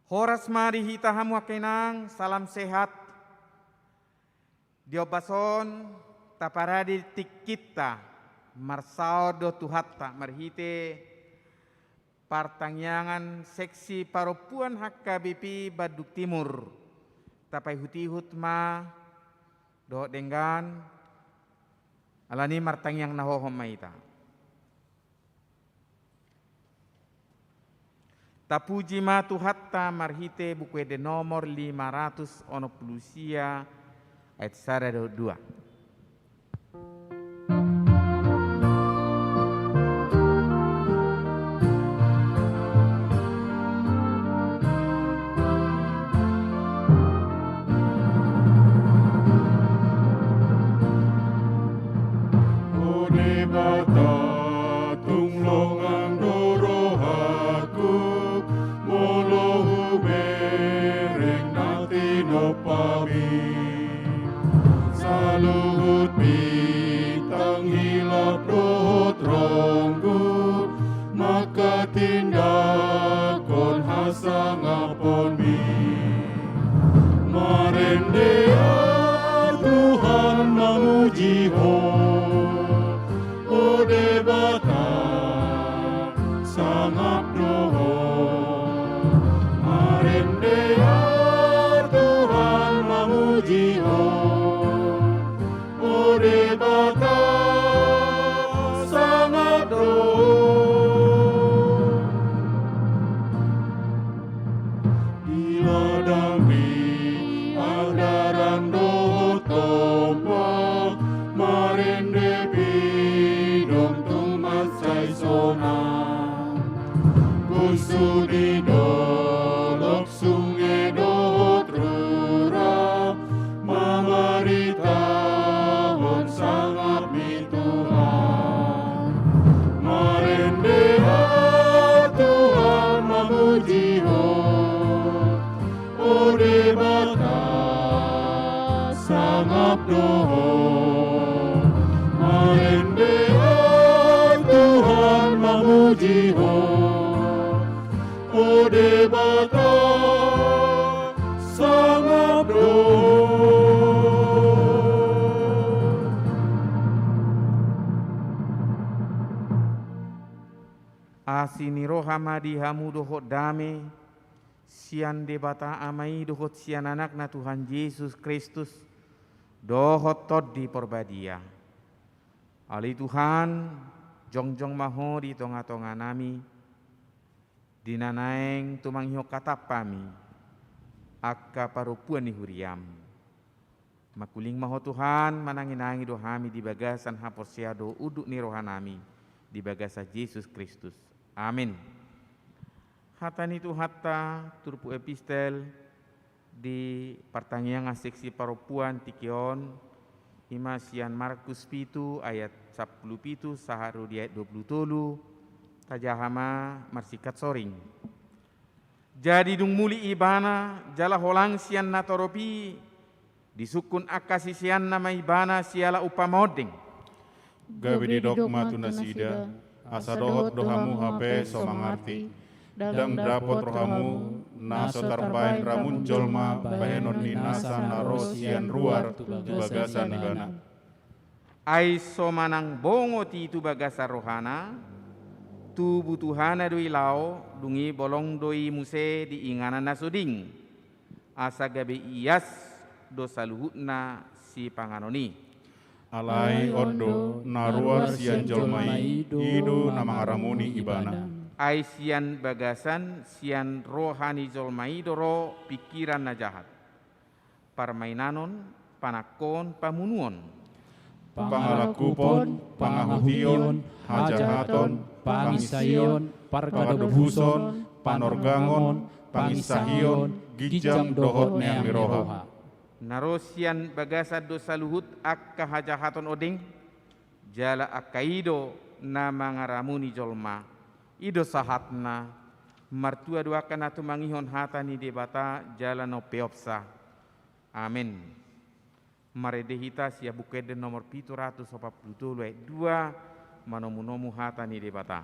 Horas mari hita hamu akenang, salam sehat. Diobason taparadi tikita marsao do tuhatta marhite partangyangan seksi paropuan HKBP Baduk Timur. Tapai hutihut ma do denggan alani martangyang nahohom maita. Tapuji matu hatta marhite buku de nomor 500 ono pulusia ayat 1 2. Saluhut bintang hilap rohot ronggut, maka tindakon hasang apon mi. Marendea Tuhan memuji ho, ode bata sangap doho. Marendea Tuhan memuji ho, ode bata sangat doh. Di ladang di agdaran doh tombak, marende bidong tumat say sonang. Gusto di dolok sungai doh trura, mamarita sangat mi Tuhan. Marendea Tuhan memuji ho, ode bata sangat doho. Marendea Tuhan memuji ho, ode bata sangat doho. Asini rohamadi hamu dohot dame, sian debata amai dohot sian anak na Tuhan Yesus Kristus, dohot tod di porbadia. Ali Tuhan, jongjong maho di tonga-tonga nami, dinanaeng tumanghiho katapami, akka parupuan ni huriam. Makuling maho Tuhan, mananginangi dohami di bagasan haporsiado uduk ni rohanami, di bagasa Yesus Kristus. Amin. Hatani tu hatta turpu epistel di pertanyaan seksi paropuan tikion imasian Markus pitu ayat 10 saharu di ayat 27 tajahama marsikat soring. Jadi dung muli ibana jala holang sian natoropi disukun akasi sian nama ibana siala upamodeng. Gawe di dogma tunasida, asa dohot dohamu hape so mangarti, dang dapot rohamu, naso tarbain ramun jolma, bahenon ni nasa narosian ruar, bagasan ibana. Ai so manang bongo ti tu bagasa rohana, tu butuhana doi lao, dungi bolong doi muse di inganan nasuding, asa gabe iyas dosa luhutna si panganoni. Alai ondo naruar sian jolmai idu nama aramuni ibana. Ai sian bagasan sian rohani jolmai doro pikiran na jahat. Parmainanon, panakon, pamunuon. Pangalakupon, pangahution, hajahaton, pangisayon, parkadubuson, panorgangon, pangisahion, gijang dohot neang miroha. Narosian bagasa dosa luhut akka hajahaton odeng jala akkaido na mangaramuni jolma ido sahatna martua duakan atu mangihon hatani debata jala no peopsa. Amin. Maredehita sia bukede nomor 787 ayat 2 manomu-nomu hatani debata.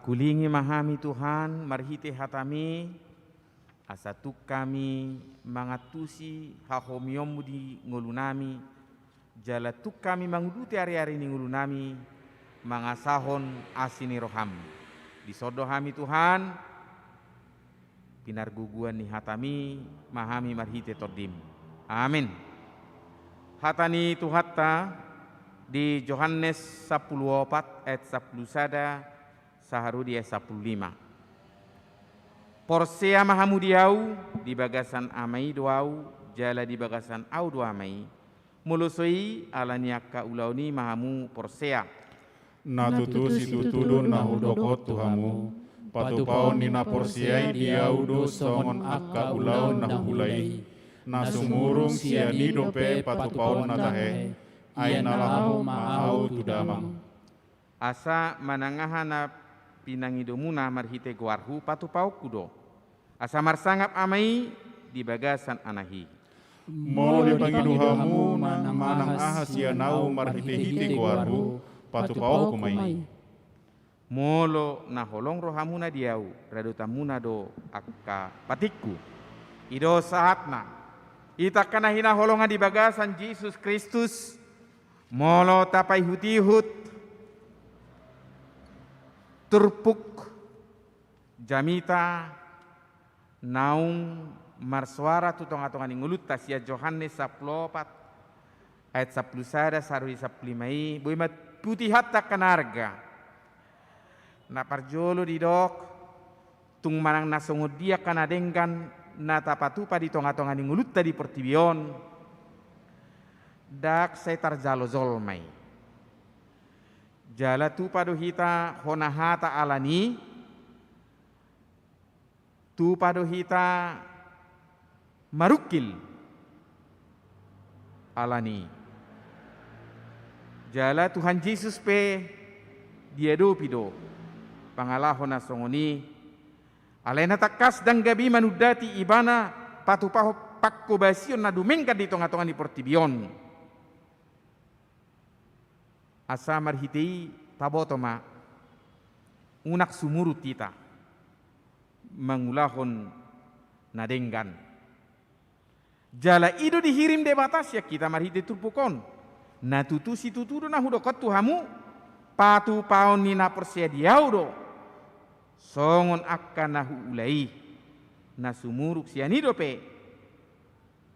Makulingi mahami Tuhan, marhite hatami, asatuk kami mangatusi hahomiomu di ngulunami, jalatuk kami manguduti hari-hari ni ngulunami, mangasahon asini roham. Disodohami Tuhan, pinarguguan ni hatami, mahami marhite tordim. Amin. Hatani Tuhatta di Yohanes 14 ayat 11 saharudi ayat 15. Porsea mahamudiau di bagasan amai doau jala di bagasan au doa amai mulusoi alaniaka ulauni mahamu porsea Natutu situtudu nahudokot tuhamu, patupau nina porsiai diaudu songon akka ulau nahulai, nasumurung sianido pe patupau natahe, ainalahu maau tudamang. asa manangahana pinangidomuna marhite guarhu patupau kudo asa marsangap amai di bagasan anahi. Molo dipangiduhamu manang ahasianau marhite-hite guarhu, patupau kumai. Molo na holong rohamuna diau radutamuna do akka patiku ido saatna itakana hina holonga di bagasan Yesus Kristus molo tapai hutihut turpuk jamita naung marsuara tutong-atongan ngulut tasia Yohanes 14 ayat 11 sarui 15 buimat putih hatta kanarga na parjolo di dok tung manang nasongod dia kanadengkan na tapatupa di tong-atongan ngulut tadi pertibion dak setar jalo zolmai jala tu paduhita honahata alani tu paduhita marukil alani jala Tuhan Yesus pe dia do pido pangalahon na songoni alena takas dan gabi manudati ibana patupaho pakko basion na dumengka di tonga-tonga di portibion asa marhitei tabotoma unak sumurut kita mangulahon nadenggan jala ido dihirim de batas ya kita marhite turpukon na tutusi tutudo na hudokot tuhamu patu paon ni na persediau do songon akka na huulai na sumuruk sianido pe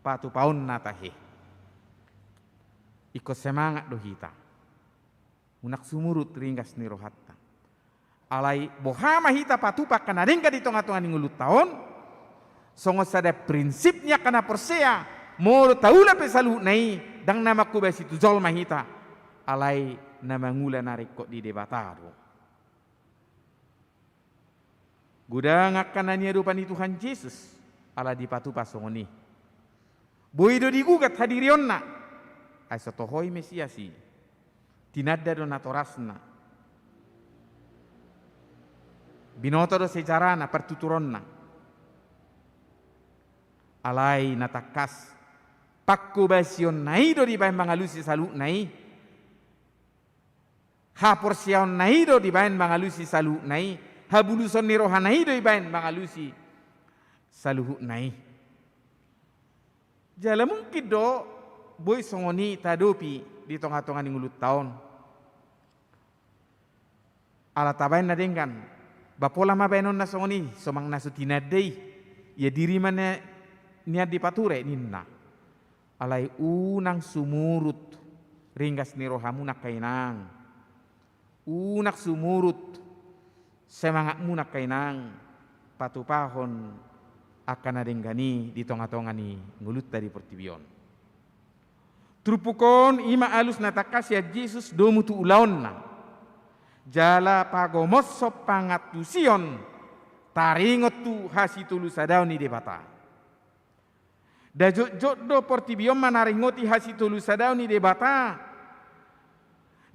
patu paon na tahe ikut semangat do kita unak sumurut ringgas ni rohatta alai bohama hita patupa kana dengka di tonga-tonga ngulut tahun songo sada prinsipnya kana persea molo taula pe salu nai dang nama kubes itu zol mahita alai nama ngula narik kok di debataro gudang akan nanya rupan Tuhan Yesus ala di patupa songoni boido digugat hadirionna ay sotohoi mesiasi tinadda do natorasna binoto do sejarana pertuturonna alai natakas pakku basion nai do di bain mangalusi salu nai hapor siaon nai do di bain mangalusi salu nai habuluson ni rohana nai do di bain mangalusi saluhu nai jala mungkin do boy songoni tadopi di tonga-tonga ni ngulut tahun ala tabain na dengkan bapola mabenon na songoni somang nasutina dei ya diri mana niat dipature ninna alai unang sumurut ringgas ni rohamu nak kainang unak sumurut semangatmu nak kainang patupahon akan adengkani di tonga-tonga ni ngulut dari pertibion trupukon ima alus natakas ya Yesus domu tu ulaon na jala pagomos sop pangatusion taringot tu hasitulu sadau ni debata da jot do portibion manaringoti hasitulu sadau ni debata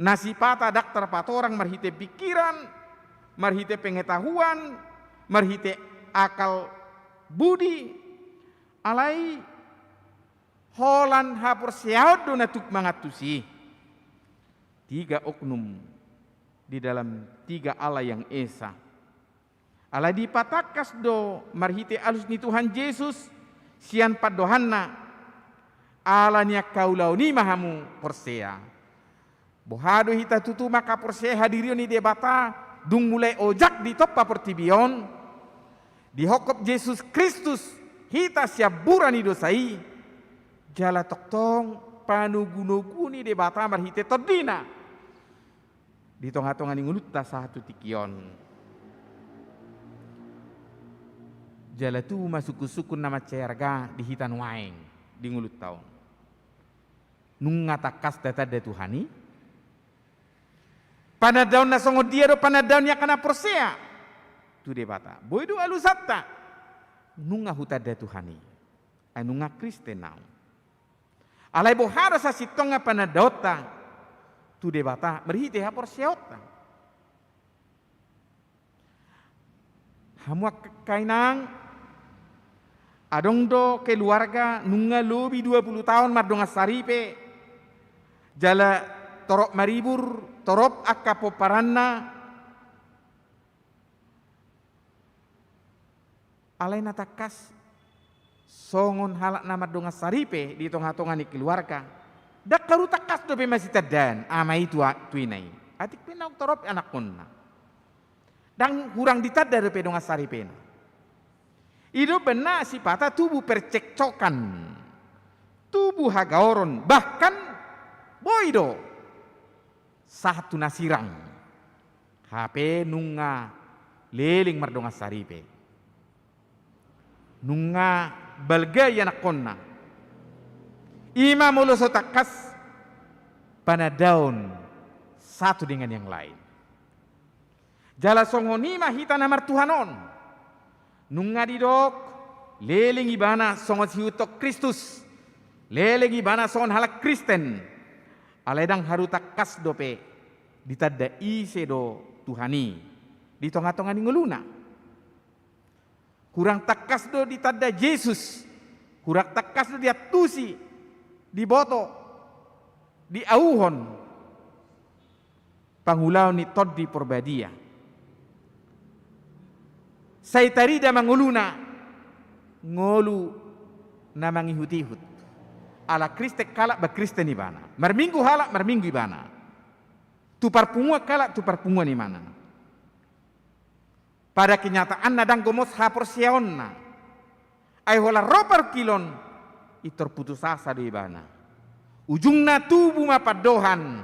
nasipata daktar patorang marhite pikiran marhite pengetahuan marhite akal budi alai holan hapur siaud do natuk mangatusi tiga oknum di dalam tiga Allah yang esa Ala di patakas do marhite alus ni Tuhan Yesus sian padohanna ala nia kaulau ni mahamu porsea. Bohado hita tutu maka porsea hadirio ni debata dung mulai ojak di topa portibion di hokop Yesus Kristus hita siap burani dosai jala toktong panugunugu ni debata marhite todina di tonga-tonga ni ngulutta satu tikion. Jala tu masuk-sukun nama cerga di hitan waeng di ngulut taon. Nunga takas data da Tuhani. Panadaun na songo dia do panadaun ya kana porsea. Tu de bata. Boidu alusatta. Nunga huta da Tuhani. Nunga Kristen nau. Alai bohara sa sitonga panadota. Tu de bata merhite ha porseota. Hamua kainang adong do keluarga nunga lobi 20 tahun mardonga saripe jala torop maribur torop akapo paranna alai natakas songon halak na mardonga saripe di tonga-tonga ni keluarga dak karu takas do pe masih tadan ama itu tuinai atik pinau torop anak kunna dan hurang ditadda do pe donga saripena. Itu benar sifata tubuh percekcokan, tubuh hagaoron, bahkan boido satu nasirang, HP nunga leling mardonga saripe, nunga balga yanakonna, ima mulo sotakas panadaun satu dengan yang lain. Jala songonima hita namar Tuhanon. Nunga didok leleng ibana songon siutok Kristus leleng ibana songon halak Kristen aledang haru takas dope ditadda ise do Tuhani di tonga-tonga ni nguluna kurang takas do ditadda Yesus kurang takas do dia tusi di boto di auhon pangulau ni toddi porbadia saya tarida manguluna ngolu na mangihut-ihut ala Kriste kalak ba Kristen ibana marminggu halak marminggu ibana tu parpungua kalak tu parpungua ni mana pada kenyataan nadang gomos hapor siaonna ay hola ropar kilon itor putus asa di ibana ujungna tubuh mapadohan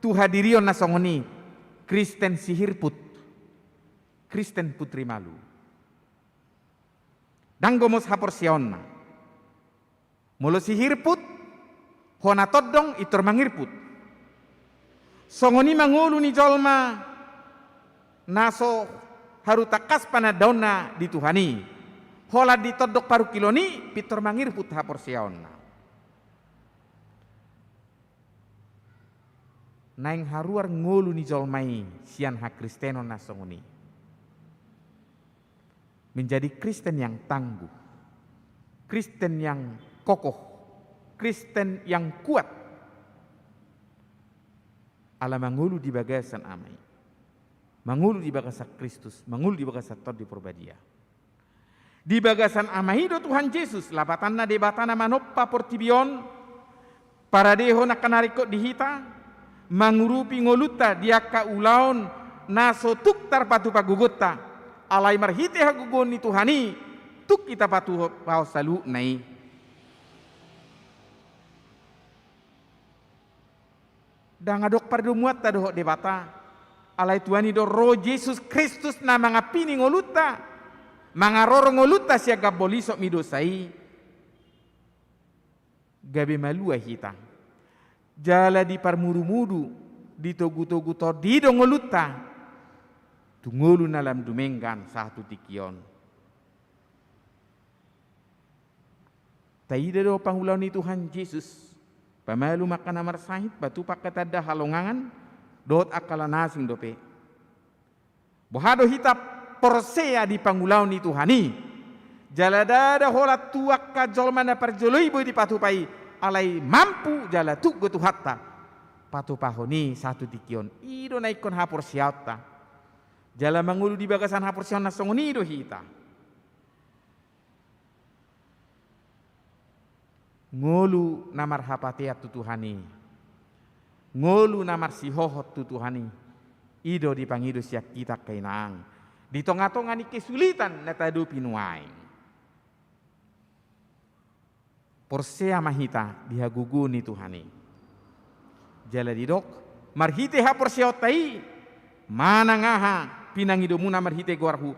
tu hadirion na songoni Kristen sihir put Kristen putri malu. Danggomos hapor sionna. Mulo sihir put, hona todong itor mangir put. Songoni mangulu ni jolma, naso haru takas panadauna di Tuhani. Hola di todok paru kiloni, pitor mangir put hapor sionna. Naing haruar ngulu ni jolmai sian ha Kristeno na songoni. Menjadi Kristen yang tangguh, Kristen yang kokoh, Kristen yang kuat. Ala mangulu di bagasan amai, mangulu di bagasan Kristus, mangulu di bagasan Tod di Porbadia. Di bagasan amai do Tuhan Yesus, labatanna debatana manoppa portibion, para deho na kanariko dihita, mangurupi ngoluta dia kaulaon naso tuktar patu pagugutta. Alai marhite hagugon ni Tuhani tuk kita patuh pau salu nai dangadok pardo muat tadoh debata alai Tuhani do roh Yesus Kristus na mangapini ngoluta mangaroro ngoluta sia gaboliso midosai gabe malua hita jala di parmuru-muru di togu-togu todido ngoluta tungulu nalam dumenggan satu tikion. Taida do pangulau ni Tuhan Yesus. Pamalu makan amar sahid batu paketada halongangan dot akala nasing dope. Bohado hitap porsea di pangulau ni Tuhani. Jaladada hola tuak ka jolmana parjoloi boy di patupai alai mampu jala tuk gotu hatta. Patupahoni satu tikion. Ido naikon hapor siauta. Jala mangulu di bagasan hapursion na songonido hita. Ngolu namar hapatiat tutuhani. Ngolu namar sihohot tutuhani. Ido dipangido siak kita kainang. Di tonga-tonga ni kesulitan na tadu pinuaing. Porsea mahita dihagugu ni Tuhani. Jala didok marhite ha porsea tai. Mana ngaha pinangido muna marhite gorhu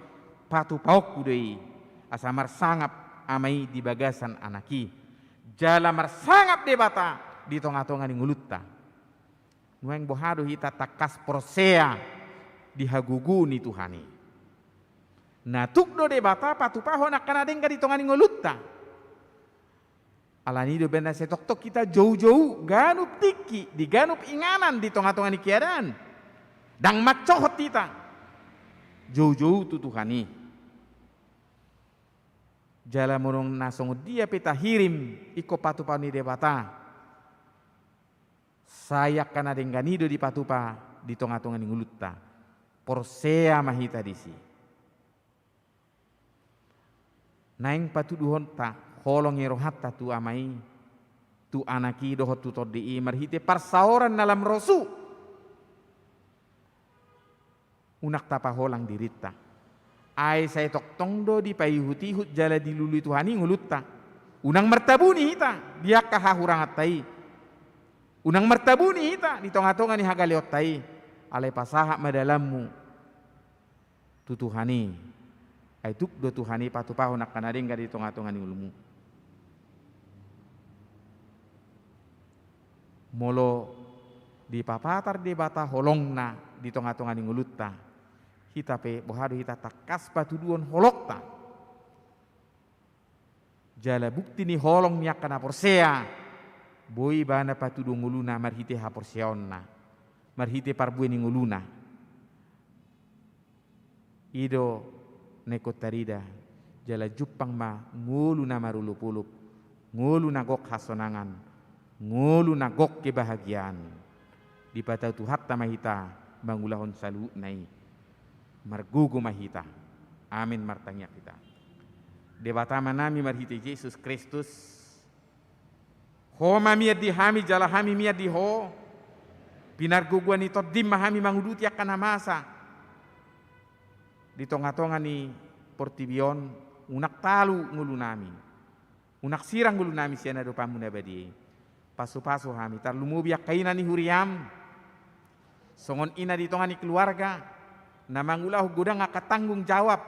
patu paok kudei. Asa marsangap amai di bagasan anaki. Jala marsangap debata di tonga-tonga ni ngulutta. Nueng bohado hita takas porsea dihagugu ni Tuhani. Na tukdo debata patu paho nak kanadeng di tonga ni ngulutta. Alani do benda setok-tok kita jauh-jauh ganup tiki di ganup inganan di tonga-tonga ni kiadan. Dang macohot kita. Jauh-jauh tu Tuhani. Jala murung nasong dia peta hirim iko patupa ni debata. Saya kana dengganido di patupa di tonga-tonga ni ngulutta. Porsea mahita disi. Naing patuduhon ta holong erohatta tu amai tu anaki dohot tu toddi marhite parsaoran dalam rosu. Unak tapa holang dirita. Ai saya tok tongdo di payuhuti hut jala dilului Tuhani ngulutta. Unang mertabuni hita dia kahahurangat tai. Unang mertabuni hita di tonga-tonga ni hagaliot tai. Alai pasaha madalammu tu Tuhani. Ai tuk do Tuhani patupaho nak kanadeng di tonga-tonga ni ulmu. Molo di papatar di bata holongna di tonga-tonga ni ngulutta. Hita pe bohado hita takas patuduon holokta. Jala bukti ni holong niak kana porsea. Boi bana patudu nguluna marhite ha porseonna. Marhite parbue ni nguluna. Ido neko tarida. Jala jupang ma ngulu na marulup-ulup. Ngulu na gok hasonangan. Ngulu na gok kebahagiaan. Di patau tuhat tamahita mangulahon salu nai. Margugu mahita. Amin martanya kita. Debata manami marhite Yesus Kristus. Ho mamiad di hami jala hami miad di ho. Pinarguguan ito dim mahami manguduti akan masa. Di tonga-tonga ni Portibion unak talu ngulu nami. Unak sirang ngulu nami siya na dopamu na badi. Pasu-pasu hami tar lumubiak kainan ni huriam. Songon ina di tonga ni keluarga. Na mangulah gudang tanggung jawab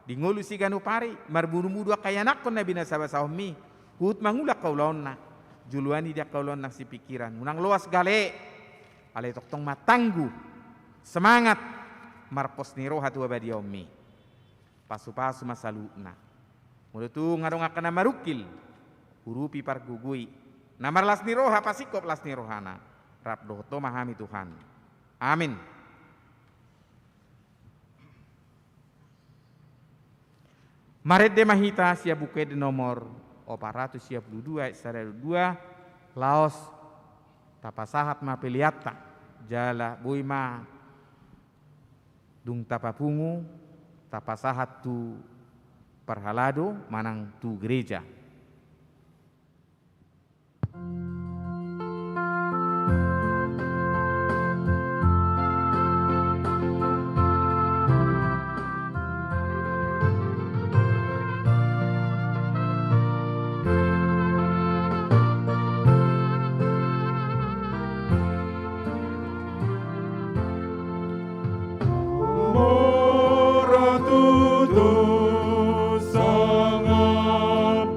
di ngolu si ganupari marburu-mudu kayanak kon na binasabasa mi hut mangulah kaulon na juluani dia kaulon na si pikiran munang luas gale alay toktong matanggu semangat marpos ni roha tu abadi ommi pasu-pasu masalu na mulut tu ngarong akan na marukil hurupi pargugui namar las ni roha pasikop las ni rohana rap dohto mahami Tuhan amin. Maret de mahita sia buke de nomor 452 sada 2 Laos tapasahat ma peliata jala buima dung tapapungu tapasahat tu parhalado manang tu gereja. Sangat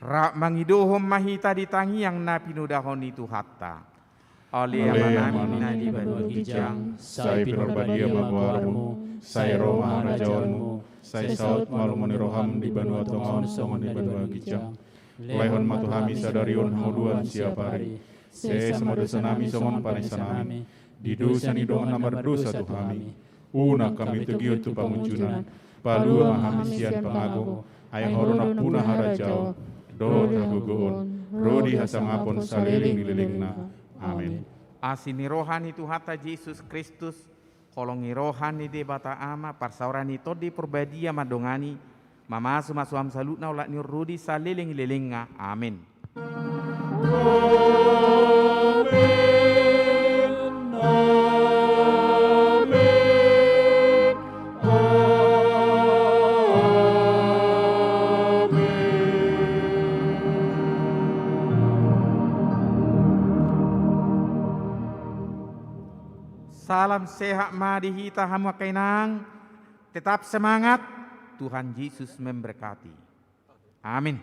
Rak mangidohom mahita ditangi yang na pinudahon itu hatta. Oleh amanami na di banu hijang. Sai pinurbadia mabuarmu, sai Roma rajawanmu, sai saut malumoni roham di banu atongon songon di banu hijang. Lehon matuhami sadarion hamuduan siapari. Se samadosanami somon panisanami. Didusan idongan namar dosa tuhami. Una kami tugiut tu pamuncunan. Palua mahamisian pangago. Ayang horona punah harajau. Do tagugoon. Rodi hasangapon saliling nililingna. Amin. Asini rohani tu hatta Yesus Kristus. Kolongi rohani de bata ama. Parsaurani todi perbadia madongani. Mamasu masuam salutna ulat ni rodi saliling lilinga. Amin. Salam sehat mari hita hamu kainang. Tetap semangat. Tuhan Yesus memberkati. Amin.